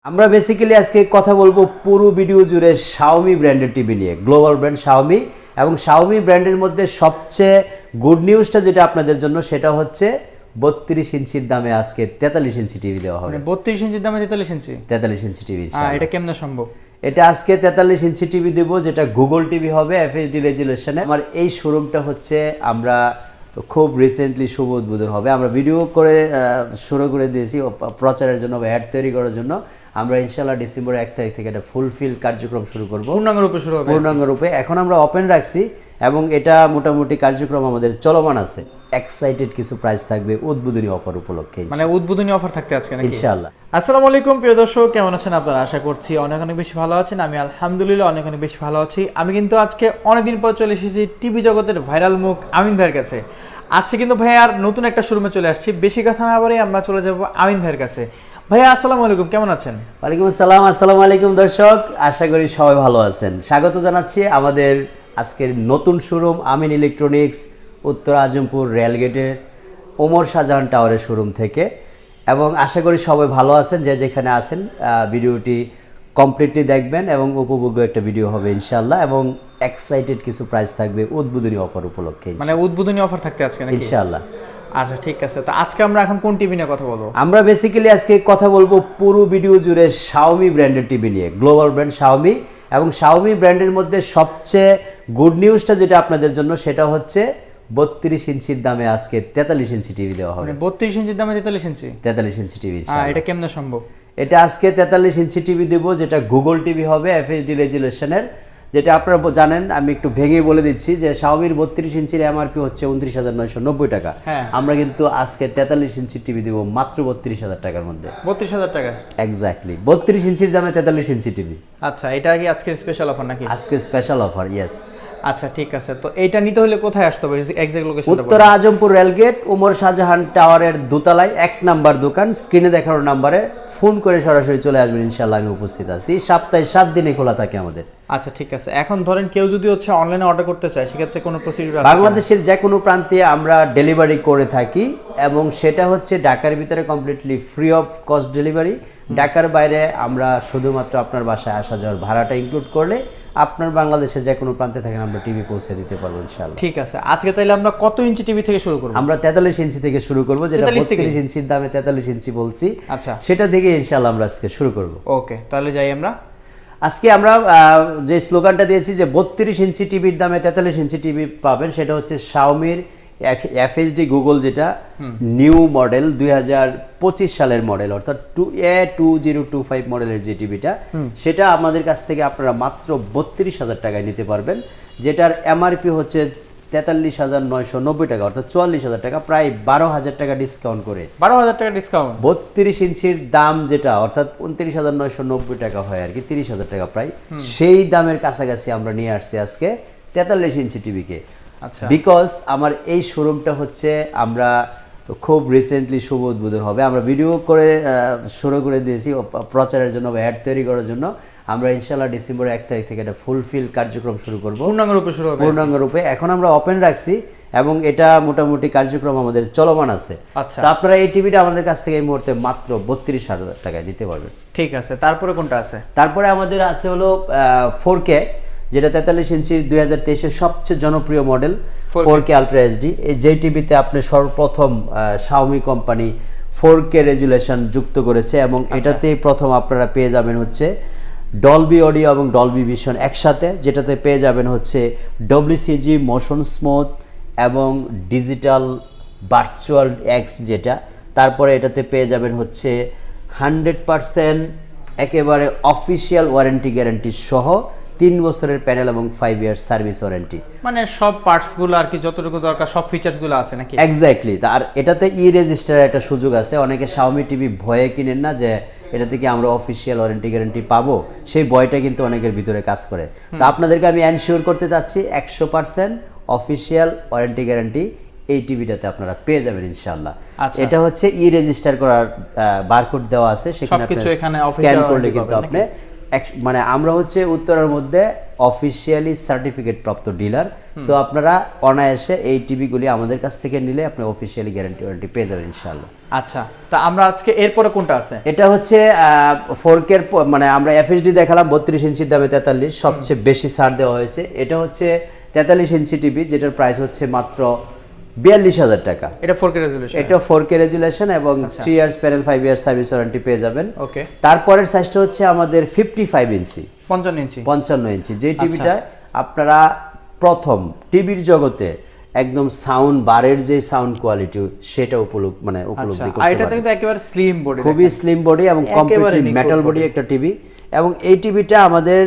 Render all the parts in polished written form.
আমরা বেসিক্যালি আজকে কথা বলবো পুরো ভিডিও জুড়ে Xiaomi ব্র্যান্ডের টিভি নিয়ে। গ্লোবাল ব্র্যান্ড Xiaomi এবং Xiaomi ব্র্যান্ডের মধ্যে সবচেয়ে গুড নিউজটা যেটা আপনাদের জন্য সেটা হচ্ছে 32 ইঞ্চির দামে আজকে 43 ইঞ্চি টিভি দেওয়া হবে। 32 ইঞ্চির দামে 43 ইঞ্চি 43 ইঞ্চি টিভি এটা কেমনে সম্ভব? এটা আজকে 43 ইঞ্চি টিভি দেব, যেটা গুগল টিভি হবে FHD রেজুলেশনে। আমার এই শোরুমটা হচ্ছে আমরা খুব রিসেন্টলি শুভ উদ্বোধন হবে। আমরা ভিডিও করে শুরু করে দিয়েছি প্রচারের জন্য বা অ্যাড তৈরি করার জন্য। আমরা ইনশাআল্লাহ ডিসেম্বরের 1 তারিখ থেকে এটা ফুলফিল কার্যক্রম শুরু করব, পূর্ণাঙ্গরূপে শুরু হবে। পূর্ণাঙ্গরূপে এখন আমরা ওপেন রাখছি এবং এটা মোটামুটি কার্যক্রম আমাদের চলমান আছে। এক্সাইটেড কিছু প্রাইস থাকবে উদ্বোধনী অফার উপলক্ষে, মানে উদ্বোধনী অফার থাকতে আজকে নাকি? ইনশাআল্লাহ। আসসালামু আলাইকুম প্রিয় দর্শক, কেমন আছেন আপনারা? আশা করছি অনেক অনেক বেশি ভালো আছেন। আমি আলহামদুলিল্লাহ অনেক অনেক বেশি ভালো আছি। আমি কিন্তু আজকে অনেকদিন পর চলে এসেছি টিভি জগতের ভাইরাল মুখ আমিন ভাইয়ের কাছে। আজকে কিন্তু ভাই আর নতুন একটা শোরুমে চলে আসছি। বেশি কথা না বলে আমরা চলে যাব আমিন ভাইয়ের কাছে। ভাইয়া আসসালামু আলাইকুম, কেমন আছেন? ওয়ালাইকুম আসসালাম। আসসালামু আলাইকুম দর্শক, আশা করি সবাই ভালো আছেন। স্বাগত জানাচ্ছি আমাদের আজকের নতুন শোরুম আমিন ইলেকট্রনিক্স, উত্তর আজমপুর রেলগেটের ওমর শাহজাহান টাওয়ারের শোরুম থেকে। এবং আশা করি সবাই ভালো আছেন, যে যেখানে আছেন। ভিডিওটি কমপ্লিটলি দেখবেন এবং উপভোগ্য একটা ভিডিও হবে ইনশাআল্লাহ। এবং এক্সাইটেড কিছু প্রাইস থাকবে উদ্বোধনী অফার উপলক্ষে, মানে উদ্বোধনী অফার থাকতে আজকে নাকি? ইনশাআল্লাহ। আচ্ছা ঠিক আছে, তো আজকে আমরা এখন কোন টিভি নিয়ে কথা বলবো? আমরা বেসিক্যালি আজকে কথা বলবো পুরো ভিডিও জুড়ে Xiaomi ব্র্যান্ডের টিভি নিয়ে। গ্লোবাল ব্র্যান্ড Xiaomi এবং Xiaomi ব্র্যান্ডের মধ্যে সবচেয়ে গুড নিউজটা যেটা আপনাদের জন্য সেটা হচ্ছে 32 ইঞ্চির দামে আজকে 43 ইঞ্চি টিভি দেওয়া হবে। 32 ইঞ্চির দামে 43 ইঞ্চি 43 ইঞ্চি টিভি এটা কেমনে সম্ভব? এটা আজকে 43 ইঞ্চি টিভি দেব, যেটা গুগল টিভি হবে FHD রেজুলেশনের। যেটা আপনারা জানেন, আমি একটু ভেঙে বলে দিচ্ছি যে Xiaomiর 32 ইঞ্চির MRP হচ্ছে 29,990 টাকা। আমরা কিন্তু আজকে 43 ইঞ্চির টিভি দেব মাত্র 32,000 টাকার মধ্যে। 32,000 টাকা এক্স্যাক্টলি 32 ইঞ্চির দামে 43 ইঞ্চি টিভি। আচ্ছা, এটা কি আজকের স্পেশাল অফার নাকি? আজকে স্পেশাল অফার, ইয়েস। আচ্ছা ঠিক আছে, তো এইটা নিতে হলে কোথায় আসতে হবে? এক্সাক্ট লোকেশনটা উত্তর আজমপুর রেলগেট ওমর শাহজাহান টাওয়ারের দোতলায় 1 নাম্বার দোকান। স্ক্রিনে দেখানো নাম্বারে ফোন করে সরাসরি চলে আসবেন, ইনশাআল্লাহ আমি উপস্থিত আছি। সপ্তাহে 7 দিনে খোলা থাকে আমাদের। আচ্ছা ঠিক আছে, এখন ধরেন কেউ যদি অনলাইনে অর্ডার করতে চায়, সেক্ষেত্রে কোনো প্রসিডিউর আছে? বাংলাদেশের যে কোনো প্রান্তে আমরা ডেলিভারি করে থাকি এবং সেটা হচ্ছে ঢাকার ভিতরে completely free of cost delivery. ঢাকার বাইরে আমরা শুধুমাত্র আপনার বাসায় আসা যাওয়ার ভাড়াটা ইনক্লুড করলে আপনার বাংলাদেশের যে কোনো প্রান্তে থাকেন আমরা টিভি পৌঁছে দিতে পারবো ইনশাআল্লাহ। ঠিক আছে, আজকে তাইলে আমরা কত ইঞ্চি টিভি থেকে শুরু করব? আমরা 43 ইঞ্চি থেকে শুরু করব, যেটা 32 ইঞ্চির দামে 43 ইঞ্চি বলছি। আচ্ছা, সেটা থেকে ইনশাআল্লাহ আমরা আজকে শুরু করব। ওকে, তাহলে যাই আমরা। আজকে আমরা যে স্লোগানটা দিয়েছি যে 32 ইঞ্চি টিভির দামে 43 ইঞ্চি টিভি পাবেন, সেটা হচ্ছে Xiaomiর FHD গুগল, যেটা নিউ মডেল 2025 সালের মডেল, অর্থাৎ 2025 মডেলের যে টিভিটা, সেটা আমাদের কাছ থেকে আপনারা মাত্র 32,000 টাকায় নিতে পারবেন। যেটার MRP হচ্ছে 43,990 টাকা, অর্থাৎ 44,000 টাকা, প্রায় 12,000 টাকা ডিসকাউন্ট করে। 12,000 টাকা ডিসকাউন্ট। 32 ইঞ্চির দাম যেটা, অর্থাৎ 29,990 টাকা হয় আর কি, 30,000 টাকা প্রায়, সেই দামের কাছাকাছি আমরা নিয়ে আসছি আজকে 43 ইঞ্চি টিভিকে। আচ্ছা, বিকজ আমার এই শোরুমটা হচ্ছে আমরা খুব রিসেন্টলি শুভ উদ্বোধন হবে। আমরা ভিডিও করে শুরু করে দিয়েছি প্রচারের জন্য বা অ্যাড তৈরি করার জন্য। আমরা ইনশাআল্লাহ ডিসেম্বরের 1 তারিখ থেকে এটা ফুলফিল কার্যক্রম শুরু করব, পূর্ণাঙ্গরূপে শুরু হবে। পূর্ণাঙ্গরূপে এখন আমরা ওপেন রাখছি এবং এটা মোটামুটি কার্যক্রম আমাদের চলমান আছে। আচ্ছা, তো আপনারা এই টিভিটা আমাদের কাছ থেকে এই মুহূর্তে মাত্র 32,000 টাকায় নিতে পারবেন। ঠিক আছে, তারপরে কোনটা আছে? তারপরে আমাদের আছে হলো 4K, যেটা 43 ইঞ্চির 2023-এর সবচেয়ে জনপ্রিয় মডেল 4K আলট্রা এইচডি। এই যে টিভিতে আপনি সর্বপ্রথম Xiaomi কোম্পানি 4K রেজুলেশন যুক্ত করেছে এবং এটাতেই প্রথম আপনারা পেয়ে যাবেন হচ্ছে ডলবি অডিও এবং ডলবি ভিশন একসাথে, যেটাতে পেয়ে যাবেন হচ্ছে WCG মোশন স্মুথ এবং ডিজিটাল ভার্চুয়াল এক্স যেটা। তারপরে এটাতে পেয়ে যাবেন হচ্ছে 100% একেবারে অফিসিয়াল ওয়ারেন্টি গ্যারান্টি সহ 3 বছরের প্যানেল এবং 5 ইয়ার সার্ভিস ওয়ারেন্টি। মানে সব পার্টসগুলো আর কি, যতটুকু দরকার সব ফিচারসগুলো আছে নাকি? এক্স্যাক্টলি। আর এটাতে রেজিস্টার একটা সুযোগ আছে। অনেকে Xiaomi টিভি ভয়ে কিনেন না যে এটা থেকে আমরা অফিসিয়াল ওয়ারেন্টি গ্যারান্টি পাবো, সেই ভয়টা কিন্তু অনেকের ভিতরে কাজ করে। তো আপনাদেরকে আমি এনশিওর করতে চাচ্ছি 100% অফিসিয়াল ওয়ারেন্টি গ্যারান্টি এই টিভিটাতে আপনারা পেয়ে যাবেন ইনশাআল্লাহ। এটা হচ্ছে রেজিস্টার করার বারকোড দেওয়া আছে, সেখানে আপনি স্ক্যান করলে কিন্তু আপনি মানে আমরা হচ্ছে উত্তরার মধ্যে অফিসিয়ালি সার্টিফিকেট প্রাপ্ত ডিলার। সো আপনারা অনায়াসে এই টিভিগুলি আমাদের কাছ থেকে নিলে আপনি অফিসিয়ালি গ্যারান্টি ওয়ারেন্টি পেয়ে যাবেন ইনশাআল্লাহ। আচ্ছা, তা আমরা আজকে এরপরে কোনটা আছে? এটা হচ্ছে 4K মানে আমরা FHD দেখালাম 32 ইঞ্চির দামে 43, সবচেয়ে বেশি ছাড় দেওয়া হয়েছে। এটা হচ্ছে 43 ইঞ্চি টিভি, যেটার প্রাইস হচ্ছে মাত্র 42,000 টাকা। এটা 4K রেজুলেশন? এটা 4K রেজুলেশন এবং 3 years panel 5 years service warranty পেয়ে যাবেন। ওকে। তারপরের সাইজটা হচ্ছে আমাদের 55 ইঞ্চি, 55 ইঞ্চি, যে টিভিটা আপনারা প্রথম টিভির জগতে একদম সাউন্ড বারের যে সাউন্ড কোয়ালিটি সেটা উপলব্ধি করতে এটা কিন্তু একেবারে স্লিম বডি, খুবই স্লিম বডি এবং কমপ্লিটলি মেটাল বডি একটা টিভি। এবং এই টিভিটা আমাদের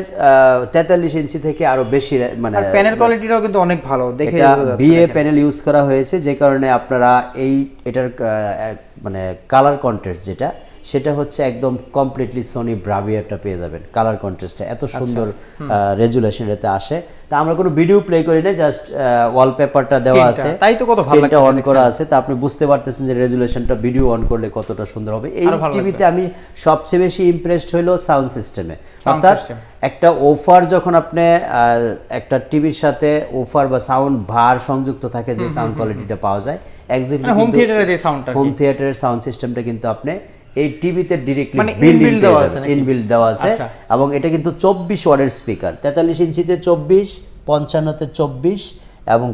43 ইঞ্চি থেকে আরো বেশি মানে প্যানেল কোয়ালিটিটাও কিন্তু অনেক ভালো, দেখে বিএ প্যানেল ইউজ করা হয়েছে, যে কারণে আপনারা এটার মানে কালার কন্ট্রাস্ট যেটা সেটা হচ্ছে একদম কমপ্লিটলি সোনি ব্রাভিয়ারটা পেয়ে যাবেন। কালার কন্ট্রাস্টটা এত সুন্দর রেজুলেশন এতে আসে। তা আমরা কোনো ভিডিও প্লে করি না, জাস্ট ওয়ালপেপারটা দেওয়া আছে, তাই তো কত ভালো লাগছে, অন করা আছে, তা আপনি বুঝতে পারতেছেন যে রেজুলেশনটা ভিডিও অন করলে কতটা সুন্দর হবে। এই টিভিতে আমি সবচেয়ে বেশি ইমপ্রেসড হইলো সাউন্ড সিস্টেমে। অর্থাৎ একটা অফার যখন আপনি একটা টিভির সাথে অফার বা সাউন্ড ভার সংযুক্ত থাকে, যে সাউন্ড কোয়ালিটিটা পাওয়া যায় এক্স্যাক্টলি হোম থিয়েটারের যে সাউন্ডটা, হোম থিয়েটারের সাউন্ড সিস্টেমটা কিন্তু আপনি এই টিভিতে ডিরেক্টলি ইনবিল্ড দেওয়া আছে। এবং এটা কিন্তু 24 ওয়াটের স্পিকার, 43 ইঞ্চিতে 24, 55তে 24 এবং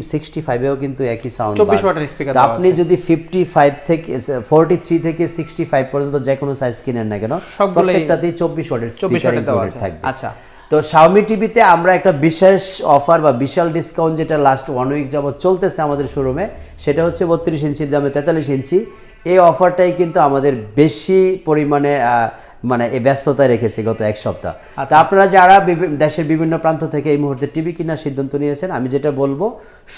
65 এও কিন্তু একই সাউন্ড 24 ওয়াটের স্পিকার। আপনি যদি 55 থেকে 43 থেকে 65 পর্যন্ত যে কোনো সাইজ কিনেন না কেন, প্রত্যেকটাতেই 24 ওয়াটের স্পিকার ইনক্লুডেড থাকবে। আচ্ছা, তো Xiaomi টিভিতে আমরা একটা বিশেষ অফার বা বিশাল ডিসকাউন্ট যেটা লাস্ট 1 উইক যাবত চলতেছে আমাদের শোরুমে, সেটা হচ্ছে 32 ইঞ্চির দামে 43 ইঞ্চি। এই অফারটাই কিন্তু আমাদের বেশি পরিমাণে মানে এই ব্যস্ততায় রেখেছে গত এক সপ্তাহ। তা আপনারা যারা দেশের বিভিন্ন প্রান্ত থেকে এই মুহূর্তে টিভি কেনার সিদ্ধান্ত নিয়েছেন, আমি যেটা বলবো,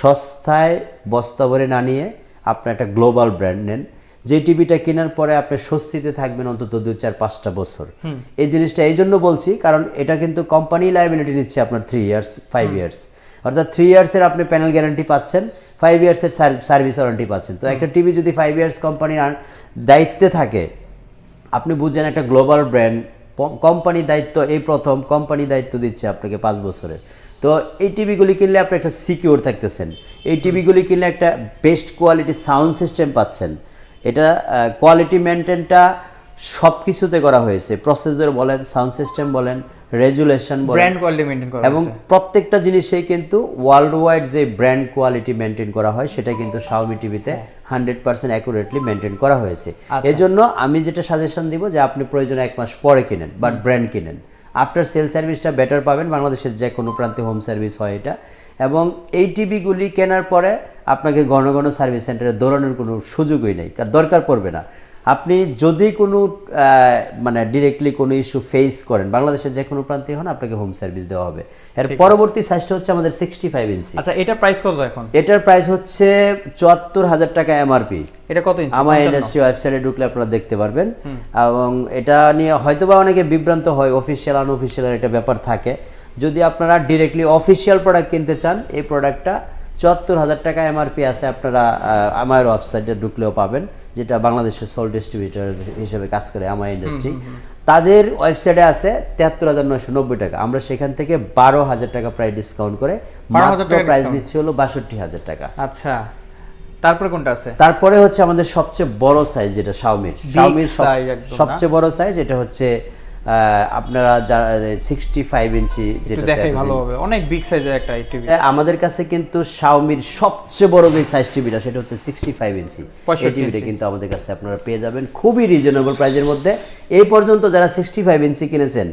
সস্তায় বস্তা ভরে না নিয়ে আপনার একটা গ্লোবাল ব্র্যান্ড নেন, যে টিভিটা কেনার পরে আপনি স্বস্তিতে থাকবেন অন্তত 2-4-5টা বছর। এই জিনিসটা এই জন্য বলছি কারণ এটা কিন্তু কোম্পানি লায়াবিলিটি নিচ্ছে আপনার 3 ইয়ার্স 5 ইয়ার্স, অর্থাৎ 3 ইয়ার্সের আপনি প্যানেল গ্যারান্টি পাচ্ছেন, 5 ইয়ার্সের সার্ভিস ওয়ারেন্টি পাচ্ছেন। তো একটা টিভি যদি 5 ইয়ার্স কোম্পানির দায়িত্বে থাকে, আপনি বুঝছেন একটা গ্লোবাল ব্র্যান্ড, কোম্পানি দায়িত্ব এই প্রথম কোম্পানি দায়িত্ব দিচ্ছে আপনাকে 5 বছরের। তো এই টিভিগুলি কিনলে আপনি একটা সিকিউর থাকতেছেন, এই টিভিগুলি কিনলে একটা বেস্ট কোয়ালিটি সাউন্ড সিস্টেম পাচ্ছেন। এটা কোয়ালিটি মেনটেনটা সব কিছুতে করা হয়েছে, প্রসেসর বলেন, সাউন্ড সিস্টেম বলেন, রেজুলেশন বলেন, ব্র্যান্ড কোয়ালিটি মেইনটেইন করা এবং প্রত্যেকটা জিনিসেই কিন্তু ওয়ার্ল্ড ওয়াইড যে ব্র্যান্ড কোয়ালিটি মেনটেন করা হয় সেটা কিন্তু Xiaomi টিভিতে 100% অ্যাকুরেটলি মেনটেন করা হয়েছে। এজন্য আমি যেটা সাজেশন দিব যে আপনি প্রয়োজনে 1 মাস পরে কিনেন, বাট ব্র্যান্ড কিনেন, আফটার সেল সার্ভিসটা বেটার পাবেন। বাংলাদেশের যে কোনো প্রান্তে হোম সার্ভিস হয় এটা। এবং এই টিভিগুলি কেনার পরে আপনাকে ঘন ঘন সার্ভিস সেন্টারে দৌড়ানোর কোনো সুযোগই নেই, দরকার পড়বে না। আপনি যদি কোনো মানে ডিরেক্টলি কোনো ইস্যু ফেস করেন, বাংলাদেশের যে কোনো প্রান্তে হন, আপনাকে হোম সার্ভিস দেওয়া হবে। এর পরবর্তী সাইজটা হচ্ছে আমাদের 65 ইঞ্চি। আচ্ছা, এটা প্রাইস কত এখন? এটার প্রাইস হচ্ছে 74,000 টাকা এমআরপি। এটা কত ইঞ্চি? আমার ইন্ডাস্ট্রি ওয়েবসাইটে ঢুকলে আপনারা দেখতে পারবেন। এবং এটা নিয়ে হয়তোবা অনেকে বিভ্রান্ত হয়, অফিসিয়াল আনঅফিসিয়াল একটা ব্যাপার থাকে। যদি আপনারা ডিরেক্টলি অফিসিয়াল প্রোডাক্ট কিনতে চান, এই প্রোডাক্টটা 74,000 টাকা এমআরপি আছে, আপনারা আমার ওয়েবসাইটে ঢুকলেও পাবেন, যেটা বাংলাদেশের সোল ডিস্ট্রিবিউটর হিসেবে কাজ করে আমার ইন্ডাস্ট্রি। তাদের ওয়েবসাইটে আছে 73,990 টাকা। আমরা সেখান থেকে 12,000 টাকা প্রাইস ডিসকাউন্ট করে মাত্র প্রাইস দিচ্ছি হলো 62,000 টাকা। আচ্ছা, তারপরে কোনটা আছে? তারপরে হচ্ছে আমাদের সবচেয়ে বড় সাইজ, যেটা Xiaomiর সবচেয়ে বড় সাইজ, এটা হচ্ছে আপনারা যারা 65 ইঞ্চি, যেটা দেখাই ভালো হবে, অনেক বিগ সাইজের একটা টিভি। আমাদের কাছে কিন্তু Xiaomiর সবচেয়ে বড় যে সাইজ টিভিটা সেটা হচ্ছে 65 ইঞ্চি। এই টিভিটা কিন্তু আমাদের কাছে আপনারা পেয়ে যাবেন খুবই রিজনেবল প্রাইসের মধ্যে। এই পর্যন্ত যারা 65 ইঞ্চি কিনেছেন,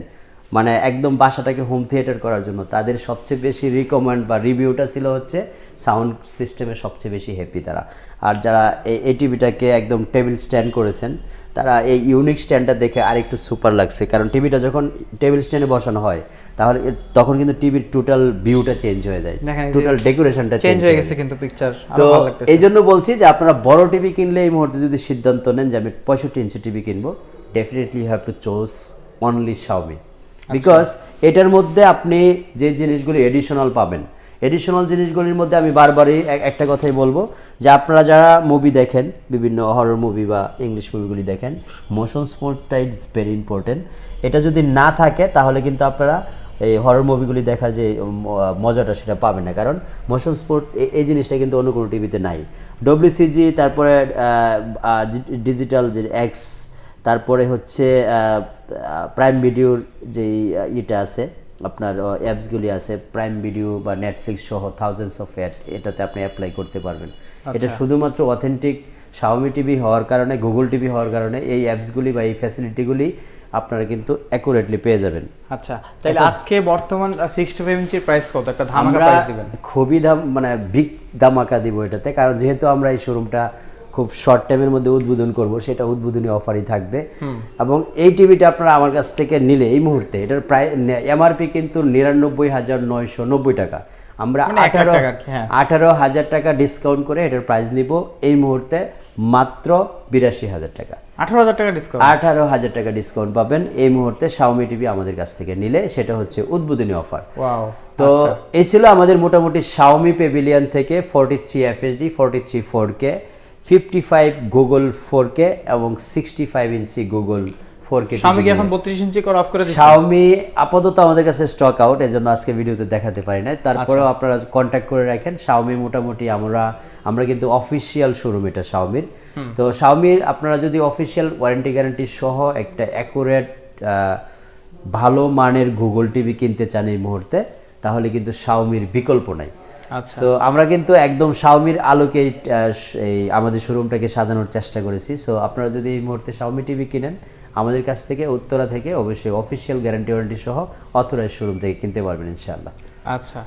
মানে একদম বাসাটাকে হোম থিয়েটার করার জন্য, তাদের সবচেয়ে বেশি রিকমেন্ড বা রিভিউটা ছিল হচ্ছে সাউন্ড সিস্টেমে সবচেয়ে বেশি হ্যাপি তারা। আর যারা এই টিভিটাকে একদম টেবিল স্ট্যান্ড করেছেন, তারা এই ইউনিক স্ট্যান্ডটা দেখে আরেকটু সুপার লাগছে। কারণ টিভিটা যখন টেবিল স্ট্যান্ডে বসানো হয়, তাহলে তখন কিন্তু টিভির টোটাল ভিউটা চেঞ্জ হয়ে যায়, টোটাল ডেকোরেশনটা চেঞ্জ হয়ে গেছে কিন্তু পিকচার। তো এই জন্য বলছি যে আপনারা বড় টিভি কিনলে এই মুহূর্তে যদি সিদ্ধান্ত নেন যে আমি 65 ইঞ্চি টিভি কিনবো, definitely you have to choose only Xiaomi, because এটার মধ্যে আপনি যে জিনিসগুলো এডিশনাল পাবেন, এডিশনাল জিনিসগুলির মধ্যে আমি বারবারই একটা কথাই বলবো যে আপনারা যারা মুভি দেখেন, বিভিন্ন হরর মুভি বা ইংলিশ মুভিগুলি দেখেন, মোশন স্পোর্টটা ইজ ভেরি ইম্পর্টেন্ট। এটা যদি না থাকে তাহলে কিন্তু আপনারা এই হরর মুভিগুলি দেখার যে মজাটা সেটা পাবেন না, কারণ মোশন স্পোর্ট এই জিনিসটা কিন্তু অন্য কোনো টিভিতে নাই। ডব্লিউসিজি, তারপরে ডিজিটাল যে এক্স, তারপরে হচ্ছে প্রাইম ভিডিওর যেই ইটা আছে আপনার অ্যাপসগুলি আছে, প্রাইম ভিডিও বা নেটফ্লিক্স সহ থাউজেন্ডস অফ অ্যাড, এটাতে আপনি অ্যাপ্লাই করতে পারবেন। এটা শুধুমাত্র অথেন্টিক শাওমি টিভি হওয়ার কারণে, গুগল টিভি হওয়ার কারণে এই অ্যাপসগুলি বা এই ফ্যাসিলিটিগুলি আপনারা কিন্তু অ্যাকুরেটলি পেয়ে যাবেন। আচ্ছা, তাহলে আজকে বর্তমান 65 ইঞ্চির প্রাইস কত? একটা ধামাকা প্রাইস দিবেন। খুবই বিগ ধামাকা দিব এটাতে, কারণ যেহেতু আমরা এই শোরুমটা খুব শর্ট টাইমের মধ্যে উদ্বোধন করব, সেটা উদ্বোধনী অফারই থাকবে। এবং এই টিভিটা আপনারা আমার কাছ থেকে নিলে এই মুহূর্তে এটার প্রায় এমআরপি কিন্তু 99,990 টাকা, আমরা 18,000 টাকা ডিসকাউন্ট করে এটার প্রাইস নিব এই মুহূর্তে মাত্র 82,000 টাকা। 18,000 টাকা ডিসকাউন্ট, 18,000 টাকা ডিসকাউন্ট পাবেন এই মুহূর্তে শাওমি টিভি আমাদের কাছ থেকে নিলে, সেটা হচ্ছে উদ্বোধনী অফার। ওয়াও! তো এই ছিল আমাদের মোটামুটি শাওমি প্যাভিলিয়ন থেকে 43 FHD, 43 4K, 55 গুগল 4K এবং 65 ইঞ্চি গুগল 4K। শাওমি কি এখন 32 ইঞ্চি করে অফ করে দিচ্ছে? শাওমি আপাতত আমাদের কাছে স্টক আউট, এজন্য আজকে ভিডিওতে দেখাতে পারি না। তারপরেও আপনারা কন্ট্যাক্ট করে রাখেন। শাওমি মোটামুটি আমরা কিন্তু অফিসিয়াল শোরুম এটা শাওমির। তো শাওমির আপনারা যদি অফিসিয়াল ওয়ারেন্টি গ্যারান্টি সহ একটা অ্যাকুরেট ভালো মানের গুগল টিভি কিনতে চান এই মুহূর্তে, তাহলে কিন্তু শাওমির বিকল্প নাই। সো আমরা কিন্তু একদম শাওমির আলোকে এই আমাদের শোরুমটাকে সাজানোর চেষ্টা করেছি। সো আপনারা যদি এই মুহূর্তে শাওমি টিভি কিনেন আমাদের কাছ থেকে, উত্তরা থেকে, অবশ্যই অফিসিয়াল গ্যারান্টি ওয়ারেন্টি সহ অথরাইজ শোরুম থেকে কিনতে পারবেন ইনশাআল্লাহ। আচ্ছা,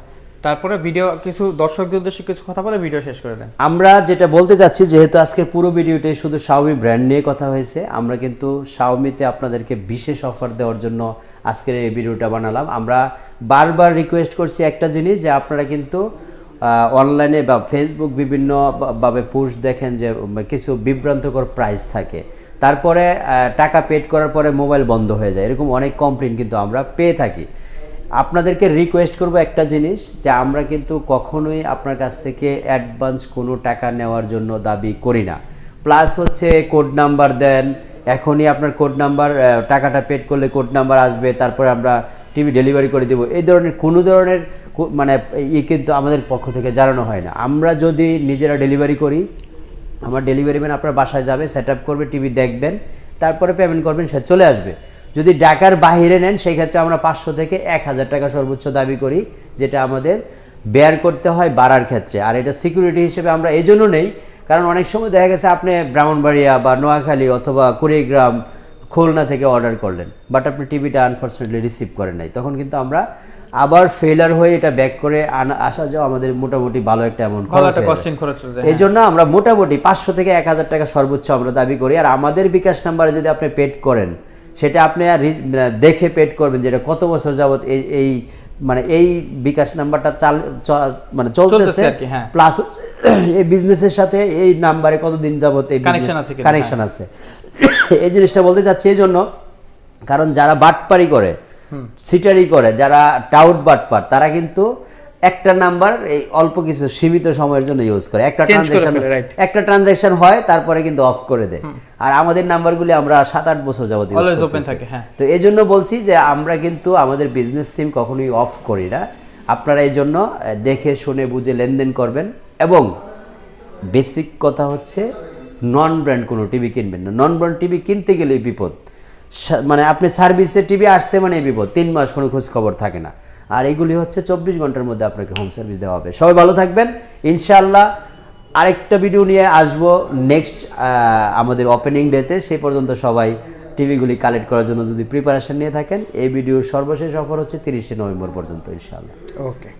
তারপরে ভিডিও কিছু দর্শকদের উদ্দেশ্যে কিছু কথা বলে ভিডিও শেষ করে দেন। আমরা যেটা বলতে চাচ্ছি, যেহেতু আজকের পুরো ভিডিওতে শুধু শাওমি ব্র্যান্ড নিয়ে কথা হয়েছে, আমরা কিন্তু শাওমিতে আপনাদেরকে বিশেষ অফার দেওয়ার জন্য আজকের এই ভিডিওটা বানালাম। আমরা বারবার রিকোয়েস্ট করছি একটা জিনিস, যে আপনারা কিন্তু অনলাইনে বা ফেসবুক বিভিন্নভাবে পোস্ট দেখেন যে কিছু বিভ্রান্তকর প্রাইস থাকে, তারপরে টাকা পেড করার পরে মোবাইল বন্ধ হয়ে যায়, এরকম অনেক কমপ্লেন কিন্তু আমরা পেয়ে থাকি। আপনাদেরকে রিকোয়েস্ট করব একটা জিনিস, যে আমরা কিন্তু কখনোই আপনার কাছ থেকে অ্যাডভান্স কোনো টাকা নেওয়ার জন্য দাবি করি না। প্লাস হচ্ছে কোড নাম্বার দেন, এখনই আপনার কোড নাম্বার, টাকাটা পেড করলে কোড নাম্বার আসবে, তারপরে আমরা টিভি ডেলিভারি করে দেবো, এই ধরনের কোনো ধরনের কিন্তু আমাদের পক্ষ থেকে জানানো হয় না। আমরা যদি নিজেরা ডেলিভারি করি, আমার ডেলিভারি ম্যান আপনার বাসায় যাবে, সেট আপ করবে, টিভি দেখবেন, তারপরে পেমেন্ট করবেন, সে চলে আসবে। যদি ঢাকার বাইরে নেন সেই ক্ষেত্রে আমরা 500 থেকে 1,000 টাকা সর্বোচ্চ দাবি করি, যেটা আমাদের বেয়ার করতে হয় বাড়ার ক্ষেত্রে। আর এটা সিকিউরিটি হিসেবে আমরা এই জন্য নেই, কারণ অনেক সময় দেখা গেছে আপনি ব্রাহ্মণবাড়িয়া বা নোয়াখালী অথবা কুড়িগ্রাম, খুলনা থেকে অর্ডার করলেন, বাট আপনি টিভিটা আনফর্চুনেটলি রিসিভ করেন নাই, তখন কিন্তু আমরা আবার ফেলার হয়ে এটা ব্যাক করে আসা যাওয়া আমাদের মোটামুটি ভালো একটা অ্যামাউন্ট খরচ হয়ে যায়। এই জন্য আমরা মোটামুটি 500 থেকে 1,000 টাকা সর্বোচ্চ আমরা দাবি করি। আর আমাদের বিকাশ নাম্বারে যদি আপনি পেড করেন, সেটা আপনি দেখে পেড করবেন, যেটা কত বছর যাবত এই বিকাশ নাম্বারটা চলতেছে, প্লাস এই বিজনেসের সাথে এই নাম্বারে কতদিন যাবত এই কানেকশন আছে, এই জিনিসটা বলতে চাচ্ছি। এই জন্য, কারণ যারা বাটপারি করে, সিটারি করে, যারা টাউট বাটপার, তারা কিন্তু একটা নাম্বার এই অল্প কিছু সীমিত সময়ের জন্য ইউজ করে, একটা ট্রানজাকশন হয়, তারপরে কিন্তু অফ করে দেয়। আর আমাদের নাম্বারগুলি আমরা 7-8 বছর যাবত ইউজ করতেছি। তো এই জন্য বলছি যে আমরা কিন্তু আমাদের বিজনেস সিম কখনোই অফ করি না। আপনারা এই জন্য দেখে শুনে বুঝে লেনদেন করবেন। এবং বেসিক কথা হচ্ছে, নন ব্র্যান্ড কোনো টিভি কিনবেন না। নন ব্র্যান্ড টিভি কিনতে গেলেই বিপদ, আপনি সার্ভিসে টিভি আসছে মানে বিপদ, 3 মাস কোনো খোঁজ খবর থাকে না। আর এইগুলি হচ্ছে 24 ঘন্টার মধ্যে আপনাকে হোম সার্ভিস দেওয়া হবে। সবাই ভালো থাকবেন ইনশাআল্লাহ। আরেকটা ভিডিও নিয়ে আসবো নেক্সট আমাদের ওপেনিং ডেতে। সেই পর্যন্ত সবাই টিভিগুলি কালেক্ট করার জন্য যদি প্রিপারেশন নিয়ে থাকেন, এই ভিডিওর সর্বশেষ অফার হচ্ছে 30 নভেম্বর পর্যন্ত ইনশাআল্লাহ। ওকে।